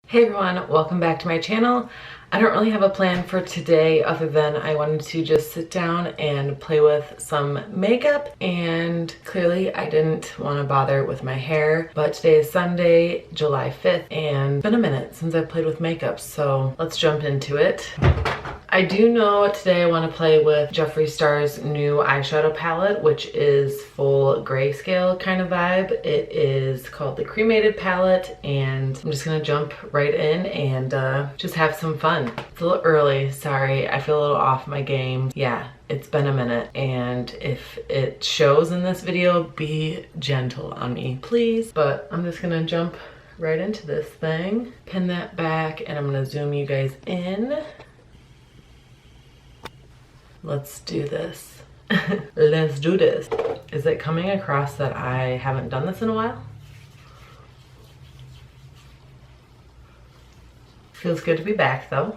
Hey everyone, welcome back to my channel. I don't really have a plan for today other than I wanted to just sit down and play with some makeup, and clearly I didn't want to bother with my hair, but today is Sunday, July 5th, and it's been a minute since I've played with makeup, so let's jump into it. I do know today I want to play with Jeffree Star's new eyeshadow palette, which is full grayscale kind of vibe. It is called the Cremated palette, and I'm just gonna jump right in and just have some fun. It's a little early, sorry. I feel a little off my game. Yeah, it's been a minute, and if it shows in this video, be gentle on me, please. But I'm just gonna jump right into this thing, pin that back, and I'm gonna zoom you guys in. Let's do this. Let's do this. Is it coming across that I haven't done this in a while? Feels good to be back though.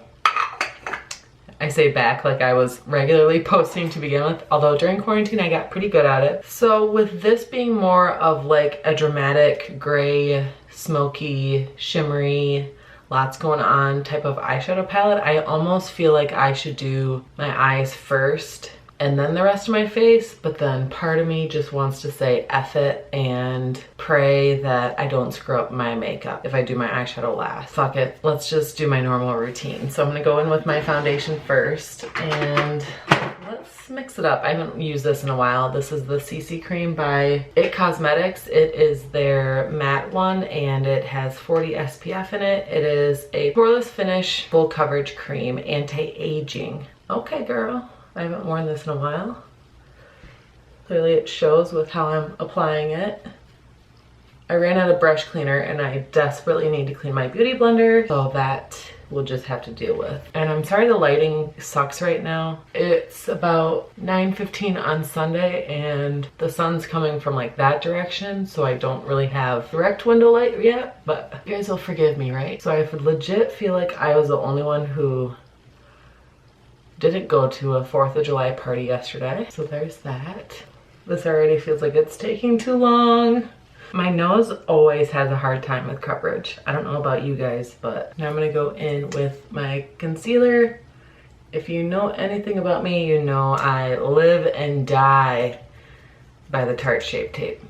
I say back like I was regularly posting to begin with, although during quarantine I got pretty good at it. So with this being more of like a dramatic gray, smoky, shimmery, lots going on type of eyeshadow palette, I almost feel like I should do my eyes first and then the rest of my face, but then part of me just wants to say F it and pray that I don't screw up my makeup if I do my eyeshadow last. Fuck it, let's just do my normal routine. So I'm gonna go in with my foundation first and let's mix it up. I haven't used this in a while. This is the CC cream by It Cosmetics. It is their matte one and it has 40 SPF in it. It is a poreless finish, full coverage cream, anti-aging. Okay, girl. I haven't worn this in a while. Clearly it shows with how I'm applying it. I ran out of brush cleaner and I desperately need to clean my beauty blender, so that we'll just have to deal with. And I'm sorry the lighting sucks right now. It's about 9:15 on Sunday and the sun's coming from like that direction, so I don't really have direct window light yet, but you guys will forgive me, right? So I legit feel like I was the only one who didn't go to a 4th of July party yesterday. So there's that. This already feels like it's taking too long. My nose always has a hard time with coverage. I don't know about you guys, but now I'm gonna go in with my concealer. If you know anything about me, you know I live and die by the Tarte Shape Tape.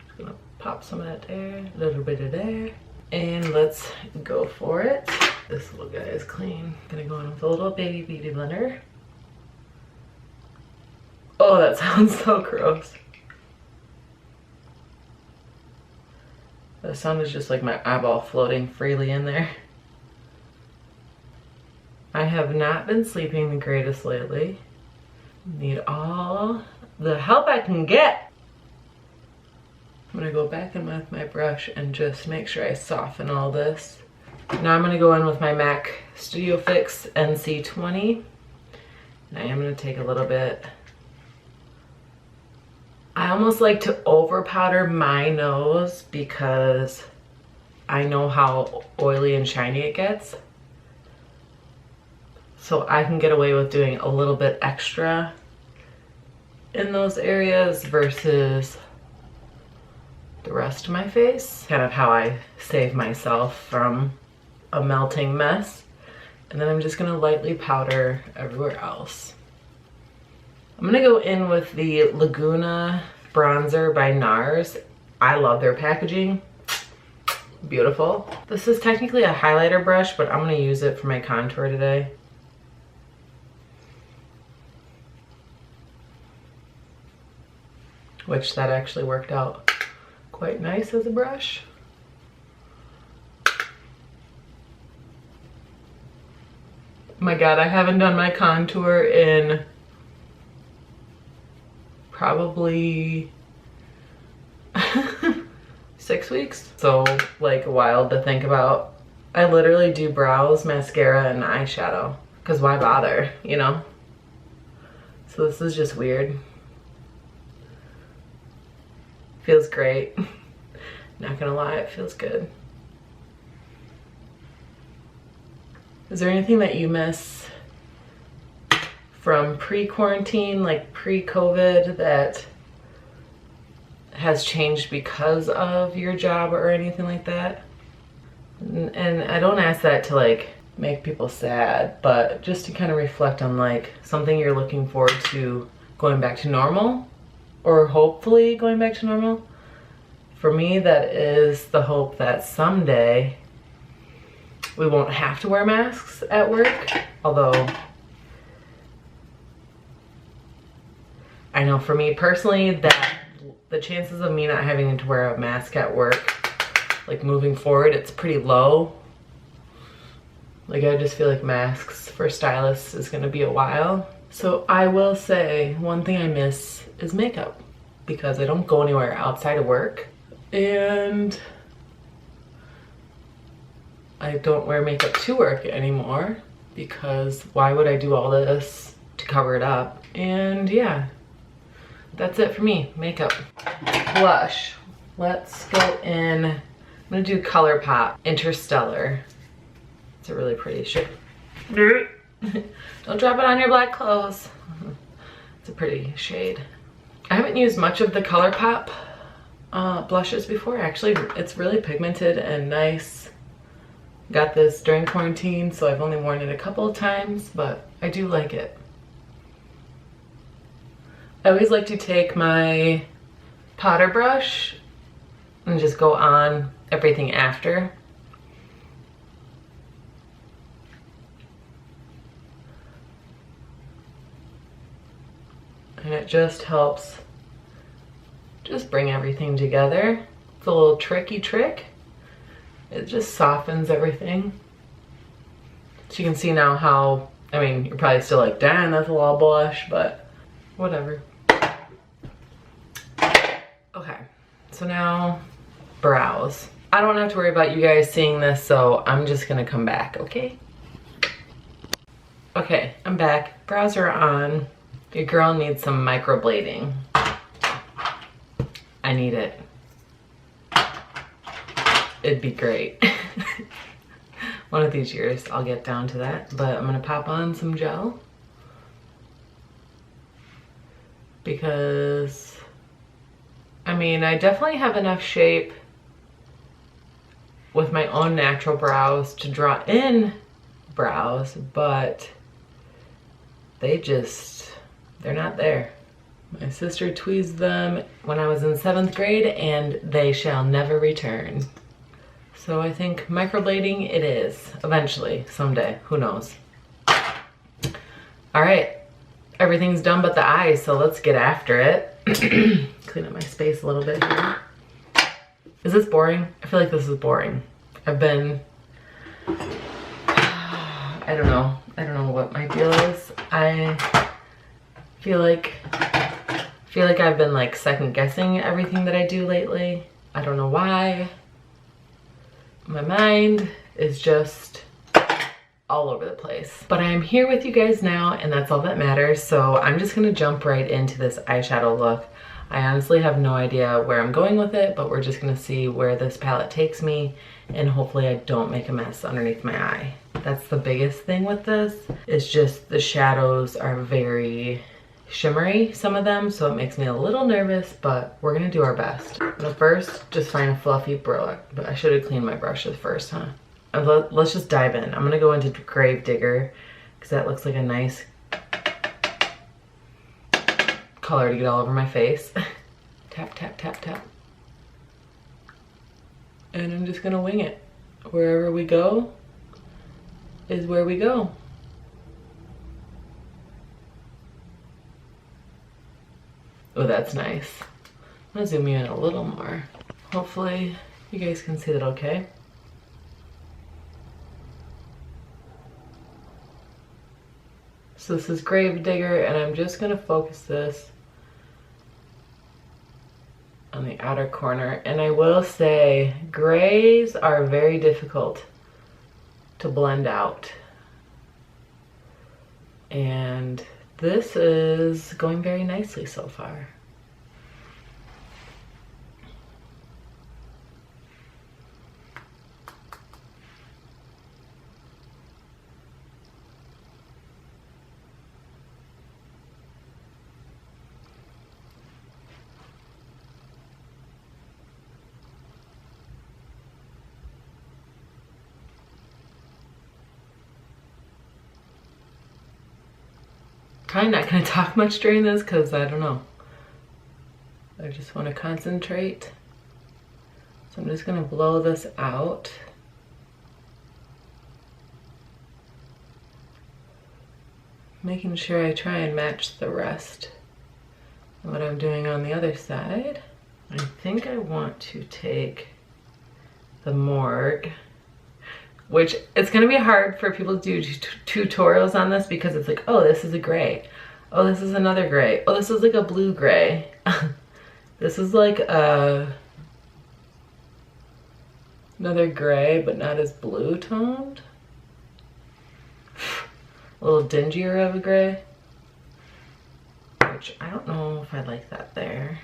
Just gonna pop some of that there, a little bit of there, and let's go for it. This little guy is clean. Gonna go in with a little baby beauty blender. Oh, that sounds so gross. The sound is just like my eyeball floating freely in there. I have not been sleeping the greatest lately. Need all the help I can get. I'm gonna go back in with my brush and just make sure I soften all this. Now I'm gonna go in with my MAC Studio Fix NC20. And I am gonna take a little bit. I almost like to over powder my nose because I know how oily and shiny it gets. So I can get away with doing a little bit extra in those areas versus the rest of my face. Kind of how I save myself from a melting mess. And then I'm just gonna lightly powder everywhere else. I'm gonna go in with the Laguna Bronzer by NARS. I love their packaging. Beautiful. This is technically a highlighter brush, but I'm gonna use it for my contour today. Which that actually worked out quite nice as a brush. My God, I haven't done my contour in probably 6 weeks. So like wild to think about. I literally do brows, mascara, and eyeshadow. Cause why bother, you know? So this is just weird. Feels great. Not gonna lie, it feels good. Is there anything that you miss from pre-quarantine, like pre-COVID, that has changed because of your job or anything like that. And I don't ask that to like make people sad, but just to kind of reflect on like something you're looking forward to going back to normal, or hopefully going back to normal. For me, that is the hope that someday we won't have to wear masks at work. Although I know for me personally that the chances of me not having to wear a mask at work, like moving forward, it's pretty low. Like I just feel like masks for stylists is gonna be a while. So I will say one thing I miss is makeup, because I don't go anywhere outside of work. And I don't wear makeup to work anymore, because why would I do all this to cover it up? And yeah, that's it for me, makeup. Blush, let's go in. I'm gonna do ColourPop Interstellar. It's a really pretty shade. Don't drop it on your black clothes. It's a pretty shade. I haven't used much of the ColourPop blushes before. Actually, it's really pigmented and nice. Got this during quarantine, so I've only worn it a couple of times, but I do like it. I always like to take my powder brush and just go on everything after. And it just helps just bring everything together. It's a little tricky trick. It just softens everything. So you can see now how, I mean, you're probably still like, damn, that's a lot of blush, but whatever. Okay, so now brows. I don't have to worry about you guys seeing this, so I'm just gonna come back, okay? Okay, I'm back. Brows are on. Your girl needs some microblading. I need it. It'd be great. One of these years I'll get down to that, but I'm gonna pop on some gel because I mean, I definitely have enough shape with my own natural brows to draw in brows, but they're not there. My sister tweezed them when I was in 7th grade and they shall never return. So I think microblading it is, eventually, someday, who knows. All right, everything's done but the eyes, so let's get after it. Clean up my space a little bit here. Is this boring? I feel like this is boring. I've been, I don't know what my deal is. I feel like I've been like second guessing everything that I do lately. I don't know why. My mind is just all over the place. But I'm here with you guys now, and that's all that matters. So I'm just gonna jump right into this eyeshadow look. I honestly have no idea where I'm going with it, but we're just gonna see where this palette takes me, and hopefully I don't make a mess underneath my eye. That's the biggest thing with this, is just the shadows are very shimmery, some of them, so it makes me a little nervous, but we're gonna do our best. I'm gonna first just find a fluffy brush, but I should have cleaned my brushes first, huh? And let's just dive in. I'm gonna go into Gravedigger because that looks like a nice color to get all over my face. Tap, tap, tap, tap. And I'm just gonna wing it. Wherever we go is where we go. Oh, that's nice. I'm gonna zoom you in a little more. Hopefully you guys can see that okay. So this is Gravedigger, and I'm just gonna focus this on the outer corner. And I will say, grays are very difficult to blend out. And this is going very nicely so far. Probably not gonna talk much during this because I don't know. I just want to concentrate. So I'm just gonna blow this out. Making sure I try and match the rest of what I'm doing on the other side. I think I want to take the morgue, which it's gonna be hard for people to do tutorials on this because it's like, oh, this is a gray. Oh, this is another gray. Oh, this is like a blue gray. This is like another gray, but not as blue toned. A little dingier of a gray. Which I don't know if I like that there.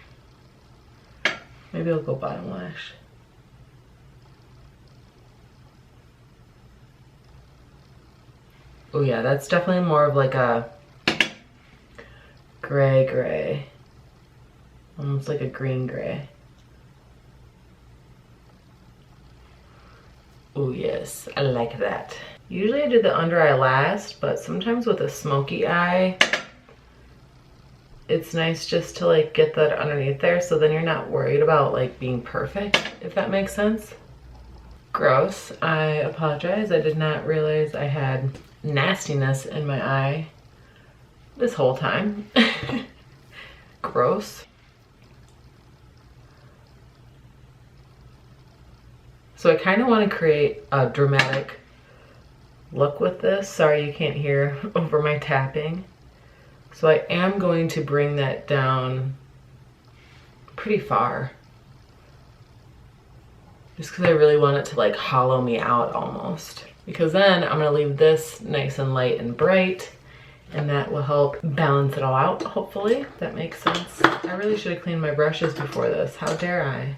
Maybe I'll go bottom lash. Oh yeah, that's definitely more of like a gray. Almost like a green gray. Oh yes, I like that. Usually I do the under eye last, but sometimes with a smoky eye, it's nice just to like get that underneath there so then you're not worried about like being perfect, if that makes sense. Gross, I apologize. I did not realize I had nastiness in my eye this whole time. Gross. So I kind of want to create a dramatic look with this. Sorry you can't hear over my tapping. So I am going to bring that down pretty far. Just because I really want it to like hollow me out almost. Because then I'm going to leave this nice and light and bright. And that will help balance it all out, hopefully. That makes sense. I really should have cleaned my brushes before this. How dare I?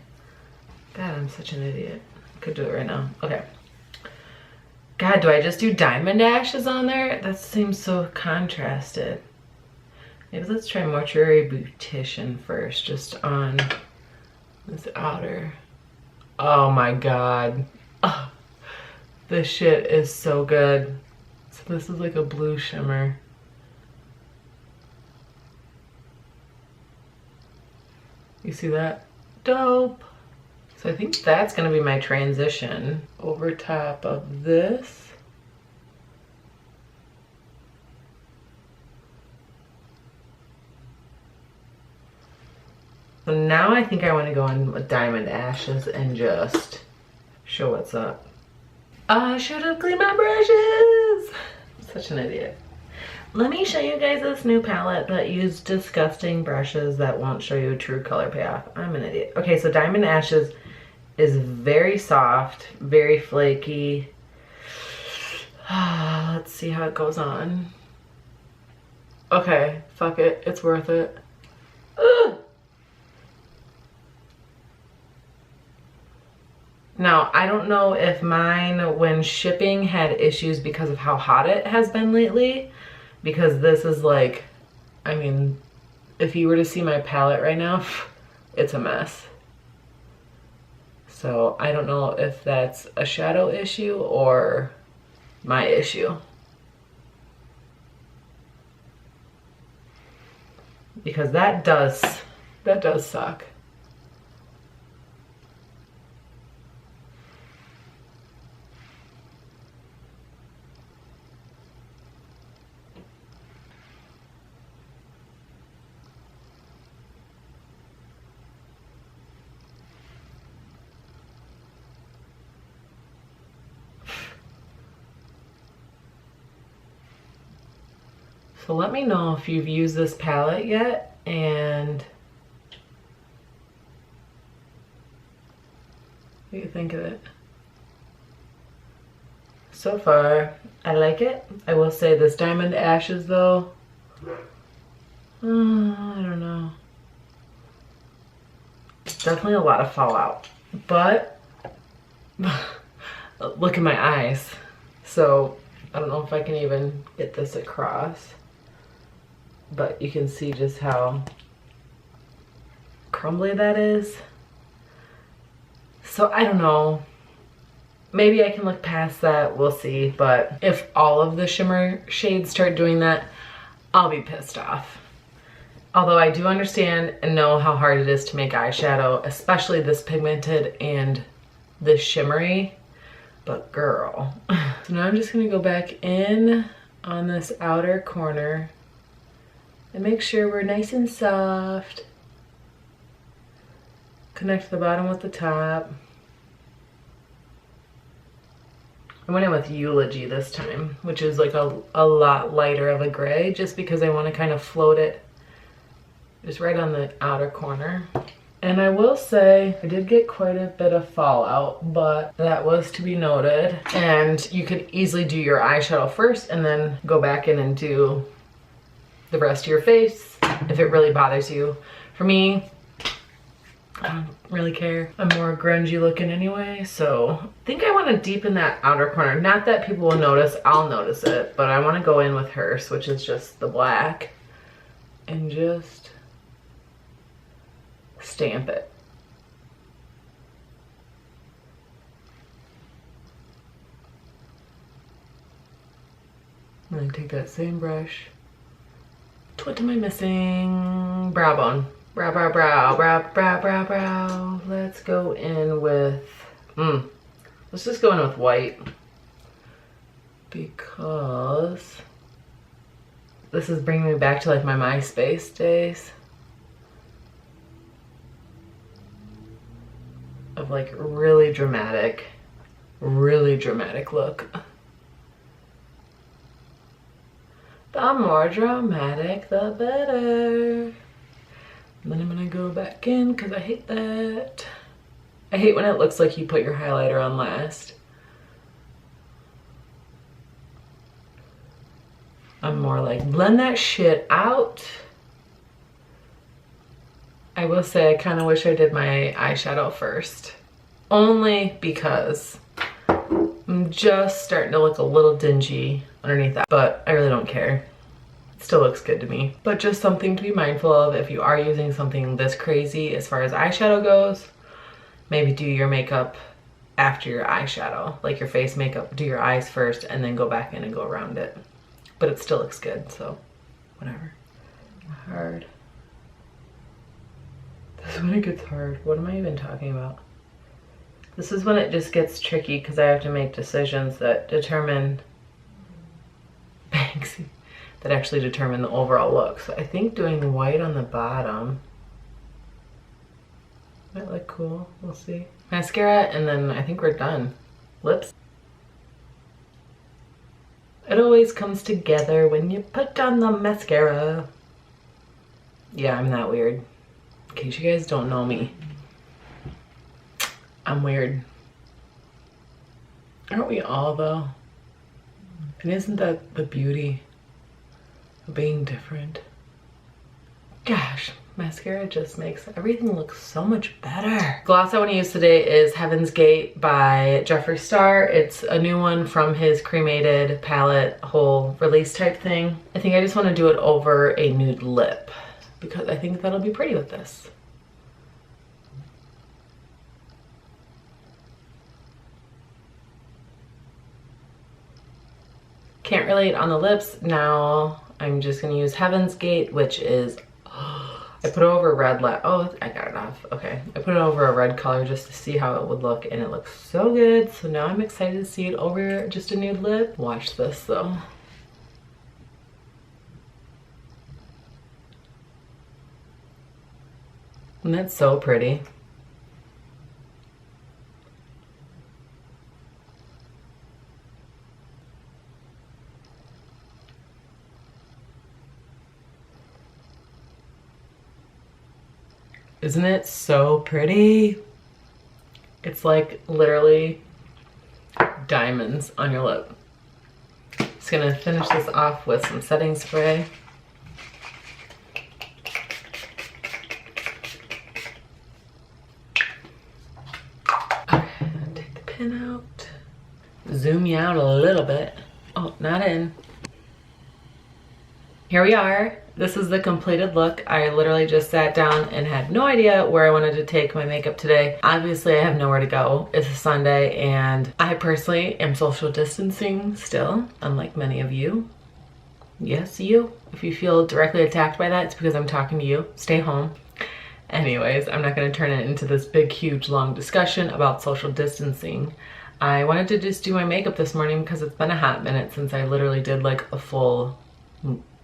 God, I'm such an idiot. Could do it right now. Okay. God, do I just do diamond ashes on there? That seems so contrasted. Maybe let's try Mortuary Beautician first, just on this outer. Oh my God. Oh, this shit is so good. So this is like a blue shimmer. You see that? Dope. So I think that's gonna be my transition over top of this. So now I think I want to go in with diamond ashes and just show what's up. I should have cleaned my brushes. Such an idiot. Let me show you guys this new palette that used disgusting brushes that won't show you a true color payoff. I'm an idiot. Okay, so diamond ashes is very soft, very flaky. Let's see how it goes on. Okay, fuck it, it's worth it. Ugh. Now, I don't know if mine, when shipping, had issues because of how hot it has been lately. Because this is like, I mean, if you were to see my palette right now, it's a mess. So I don't know if that's a shadow issue or my issue. Because that does suck. So let me know if you've used this palette yet and what you think of it. So far, I like it. I will say this diamond ashes though, I don't know. Definitely a lot of fallout, but look at my eyes. So I don't know if I can even get this across. But you can see just how crumbly that is. So I don't know. Maybe I can look past that, we'll see. But if all of the shimmer shades start doing that, I'll be pissed off. Although I do understand and know how hard it is to make eyeshadow, especially this pigmented and this shimmery, but girl. So now I'm just gonna go back in on this outer corner and make sure we're nice and soft. Connect the bottom with the top. I went in with Eulogy this time, which is like a lot lighter of a gray, just because I want to kind of float it just right on the outer corner. And I will say I did get quite a bit of fallout, but that was to be noted. And you could easily do your eyeshadow first and then go back in and do the rest of your face if it really bothers you. For me, I don't really care. I'm more grungy looking anyway, so I think I want to deepen that outer corner. Not that people will notice, I'll notice it, but I want to go in with hers, which is just the black, and just stamp it. And then take that same brush. What am I missing? Brow bone. Brow, brow, brow, brow, brow, brow, brow. Let's go in with, let's just go in with white. Because this is bringing me back to like my MySpace days. Of like really dramatic look. The more dramatic, the better. And then I'm gonna go back in because I hate that. I hate when it looks like you put your highlighter on last. I'm more like, blend that shit out. I will say I kind of wish I did my eyeshadow first. Only because I'm just starting to look a little dingy underneath that. But I really don't care. Still looks good to me. But just something to be mindful of if you are using something this crazy as far as eyeshadow goes. Maybe do your makeup after your eyeshadow. Like your face makeup, do your eyes first and then go back in and go around it. But it still looks good, so whatever. Hard. This is when it gets hard. What am I even talking about? This is when it just gets tricky because I have to make decisions that determine Banksy. That actually determine the overall look. So I think doing white on the bottom might look cool. We'll see. Mascara, and then I think we're done. Lips. It always comes together when you put on the mascara. Yeah, I'm that weird. In case you guys don't know me, I'm weird. Aren't we all though? And isn't that the beauty? Being different. Gosh, mascara just makes everything look so much better. Gloss I want to use today is Heaven's Gate by Jeffree Star. It's a new one from his Cremated palette whole release type thing. I think I just want to do it over a nude lip because I think that'll be pretty with this. Can't relate on the lips. Now I'm just gonna use Heaven's Gate, which is, I put it over a red oh, I got it off. Okay, I put it over a red color just to see how it would look, and it looks so good. So now I'm excited to see it over just a nude lip. Watch this though. And that's so pretty. Isn't it so pretty? It's like literally diamonds on your lip. Just gonna finish this off with some setting spray. Okay, take the pin out. Zoom you out a little bit. Oh, not in. Here we are. This is the completed look. I literally just sat down and had no idea where I wanted to take my makeup today. Obviously, I have nowhere to go. It's a Sunday, and I personally am social distancing still, unlike many of you. Yes, you. If you feel directly attacked by that, it's because I'm talking to you. Stay home. Anyways, I'm not going to turn it into this big, huge, long discussion about social distancing. I wanted to just do my makeup this morning because it's been a hot minute since I literally did like a full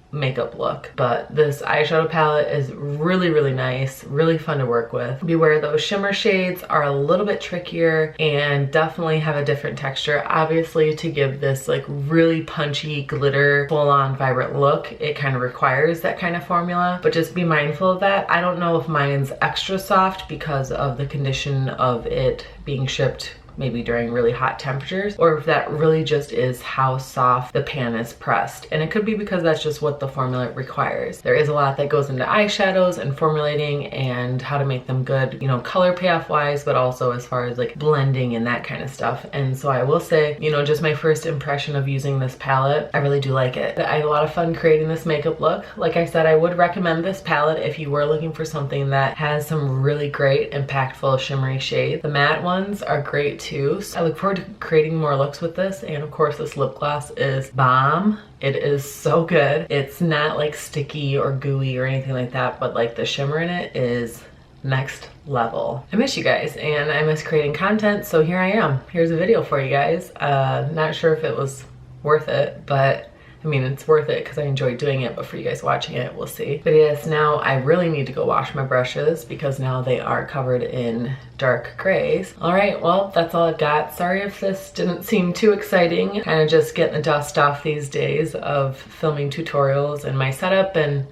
makeup look. But this eyeshadow palette is really, really nice, really fun to work with. Beware, those shimmer shades are a little bit trickier and definitely have a different texture. Obviously, to give this like really punchy glitter full-on vibrant look, it kind of requires that kind of formula, but just be mindful of that. I don't know if mine's extra soft because of the condition of it being shipped maybe during really hot temperatures, or if that really just is how soft the pan is pressed. And it could be because that's just what the formula requires. There is a lot that goes into eyeshadows and formulating and how to make them good, you know, color payoff wise, but also as far as like blending and that kind of stuff. And so I will say, you know, just my first impression of using this palette, I really do like it. I had a lot of fun creating this makeup look. Like I said, I would recommend this palette if you were looking for something that has some really great, impactful, shimmery shades. The matte ones are great too. So I look forward to creating more looks with this, and of course this lip gloss is bomb. It is so good. It's not like sticky or gooey or anything like that, but like the shimmer in it is next level. I miss you guys and I miss creating content, so here I am. Here's a video for you guys. Not sure if it was worth it, but I mean, it's worth it because I enjoyed doing it, but for you guys watching it, we'll see. But yes, now I really need to go wash my brushes because now they are covered in dark grays. All right, well, that's all I've got. Sorry if this didn't seem too exciting. Kind of just getting the dust off these days of filming tutorials and my setup and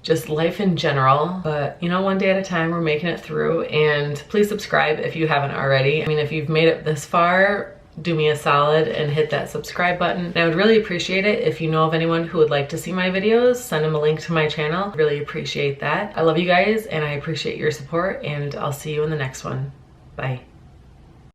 just life in general. But you know, one day at a time, we're making it through. And please subscribe if you haven't already. I mean, if you've made it this far, do me a solid and hit that subscribe button. And I would really appreciate it if you know of anyone who would like to see my videos, send them a link to my channel. Really appreciate that. I love you guys and I appreciate your support, and I'll see you in the next one. Bye.